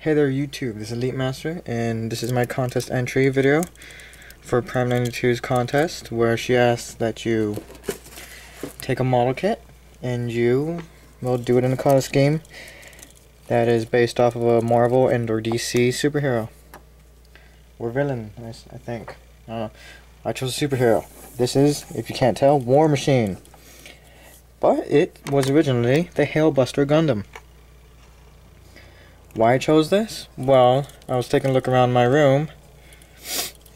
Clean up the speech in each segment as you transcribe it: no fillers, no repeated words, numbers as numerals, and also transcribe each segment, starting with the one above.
Hey there YouTube, this is Elite Master, and this is my contest entry video for Prime 92's contest, where she asks that you take a model kit and you will do it in a contest game that is based off of a Marvel and or DC superhero. Or villain, I think. I don't know. I chose a superhero. This is, if you can't tell, Warmachine. But it was originally the Hailbuster Gundam. Why I chose this? Well, I was taking a look around my room,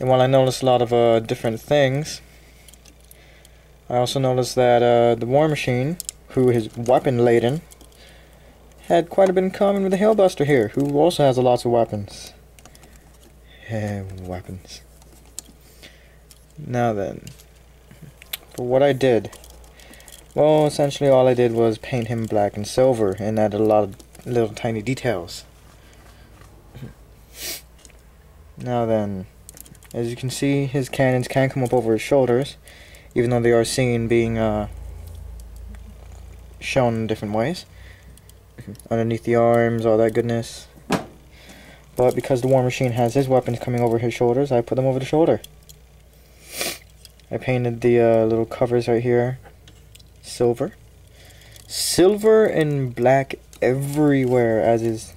and while I noticed a lot of different things, I also noticed that the Warmachine, who is weapon laden, had quite a bit in common with the Hailbuster here, who also has lots of weapons. Weapons. Now then, for what I did, well, essentially all I did was paint him black and silver and added a lot of little tiny details. Now then, as you can see, his cannons can come up over his shoulders, even though they are seen being shown in different ways. Underneath the arms, all that goodness. But because the Warmachine has his weapons coming over his shoulders, I put them over the shoulder. I painted the little covers right here silver. Silver and black everywhere, as is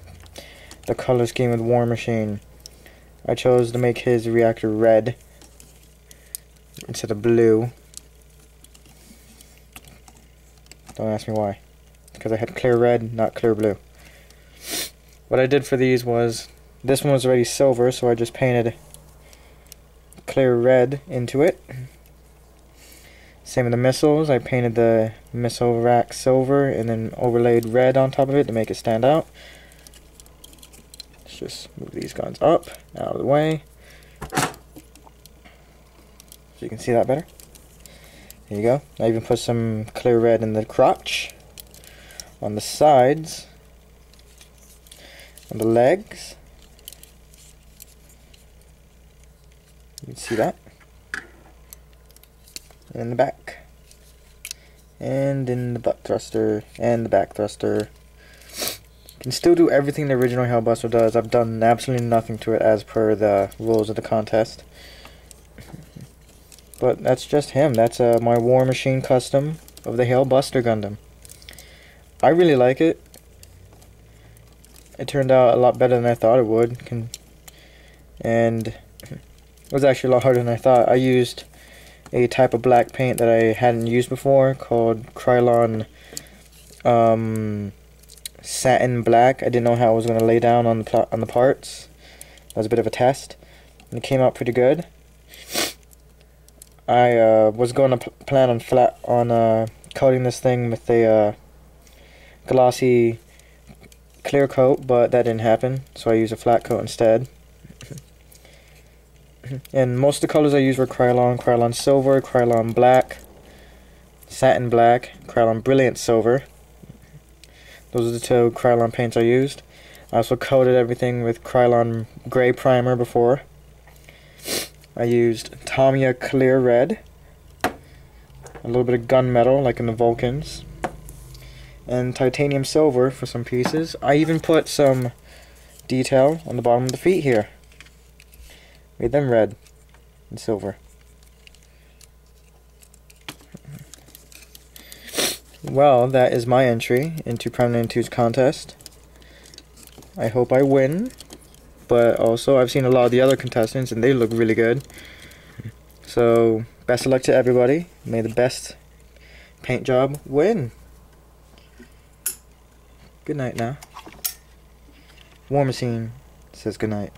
the color scheme with Warmachine. I chose to make his reactor red instead of blue. Don't ask me why. Because I had clear red, not clear blue. What I did for these was, this one was already silver, so I just painted clear red into it. Same with the missiles. I painted the missile rack silver and then overlaid red on top of it to make it stand out. Let's just move these guns up, out of the way, so you can see that better. There you go. I even put some clear red in the crotch, on the sides, on the legs. You can see that. And in the back, and in the butt thruster, and the back thruster. You can still do everything the original Hailbuster does. I've done absolutely nothing to it as per the rules of the contest. But that's just him. That's my Warmachine custom of the Hailbuster Gundam. I really like it. It turned out a lot better than I thought it would. And it was actually a lot harder than I thought. I used a type of black paint that I hadn't used before called Krylon Satin Black. I didn't know how it was going to lay down on the parts. That was a bit of a test, and it came out pretty good. I was going to plan on coating this thing with a glossy clear coat, but that didn't happen, so I used a flat coat instead. And most of the colors I used were Krylon Silver, Krylon Black, Satin Black, Krylon Brilliant Silver. Those are the two Krylon paints I used. I also coated everything with Krylon Gray Primer before. I used Tamiya Clear Red, a little bit of gunmetal like in the Vulcans, and Titanium Silver for some pieces. I even put some detail on the bottom of the feet here. Made them red and silver. Well, that is my entry into Prime 92's contest. I hope I win, but also I've seen a lot of the other contestants and they look really good. So, best of luck to everybody. May the best paint job win. Good night now. Warmachine says good night.